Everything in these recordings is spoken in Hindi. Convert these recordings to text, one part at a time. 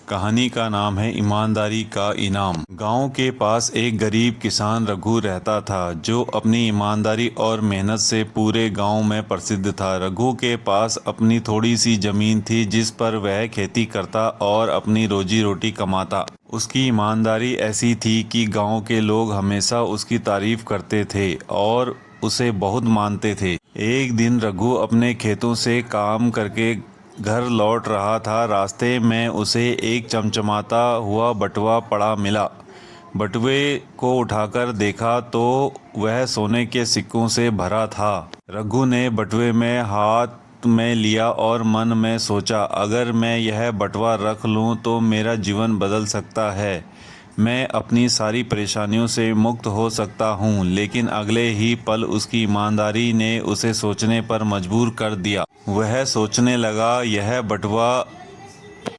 कहानी का नाम है ईमानदारी का इनाम। गांव के पास एक गरीब किसान रघु रहता था, जो अपनी ईमानदारी और मेहनत से पूरे गांव में प्रसिद्ध था। रघु के पास अपनी थोड़ी सी जमीन थी, जिस पर वह खेती करता और अपनी रोजी रोटी कमाता। उसकी ईमानदारी ऐसी थी कि गांव के लोग हमेशा उसकी तारीफ करते थे और उसे बहुत मानते थे। एक दिन रघु अपने खेतों से काम करके घर लौट रहा था। रास्ते में उसे एक चमचमाता हुआ बटुआ पड़ा मिला। बटुए को उठाकर देखा तो वह सोने के सिक्कों से भरा था। रघु ने बटुए में हाथ में लिया और मन में सोचा, अगर मैं यह बटुआ रख लूं तो मेरा जीवन बदल सकता है। मैं अपनी सारी परेशानियों से मुक्त हो सकता हूँ। लेकिन अगले ही पल उसकी ईमानदारी ने उसे सोचने पर मजबूर कर दिया। वह सोचने लगा, यह बटुआ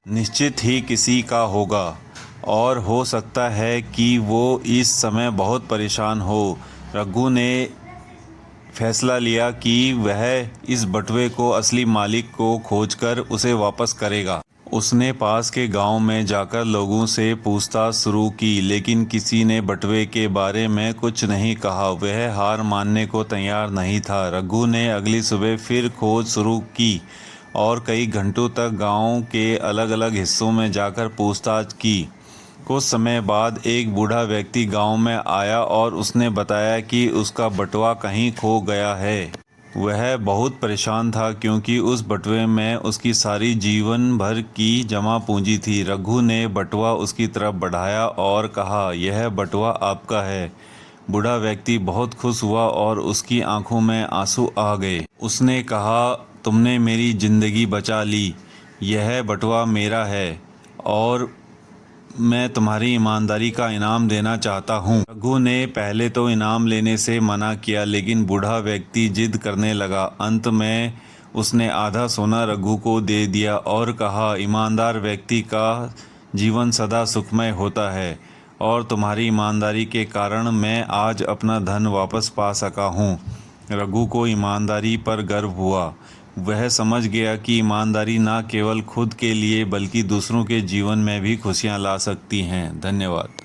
निश्चित ही किसी का होगा और हो सकता है कि वो इस समय बहुत परेशान हो। रघु ने फैसला लिया कि वह इस बटुए को असली मालिक को खोजकर उसे वापस करेगा। उसने पास के गांव में जाकर लोगों से पूछताछ शुरू की, लेकिन किसी ने बटुए के बारे में कुछ नहीं कहा। वह हार मानने को तैयार नहीं था। रघु ने अगली सुबह फिर खोज शुरू की और कई घंटों तक गांव के अलग अलग हिस्सों में जाकर पूछताछ की। कुछ समय बाद एक बूढ़ा व्यक्ति गांव में आया और उसने बताया कि उसका बटुआ कहीं खो गया है। वह बहुत परेशान था, क्योंकि उस बटुए में उसकी सारी जीवन भर की जमा पूंजी थी। रघु ने बटुआ उसकी तरफ बढ़ाया और कहा, यह बटुआ आपका है। बूढ़ा व्यक्ति बहुत खुश हुआ और उसकी आंखों में आंसू आ गए। उसने कहा, तुमने मेरी जिंदगी बचा ली। यह बटुआ मेरा है और मैं तुम्हारी ईमानदारी का इनाम देना चाहता हूँ। रघु ने पहले तो इनाम लेने से मना किया, लेकिन बूढ़ा व्यक्ति जिद करने लगा। अंत में उसने आधा सोना रघु को दे दिया और कहा, ईमानदार व्यक्ति का जीवन सदा सुखमय होता है और तुम्हारी ईमानदारी के कारण मैं आज अपना धन वापस पा सका हूँ। रघु को ईमानदारी पर गर्व हुआ। वह समझ गया कि ईमानदारी न केवल खुद के लिए बल्कि दूसरों के जीवन में भी खुशियां ला सकती हैं। धन्यवाद।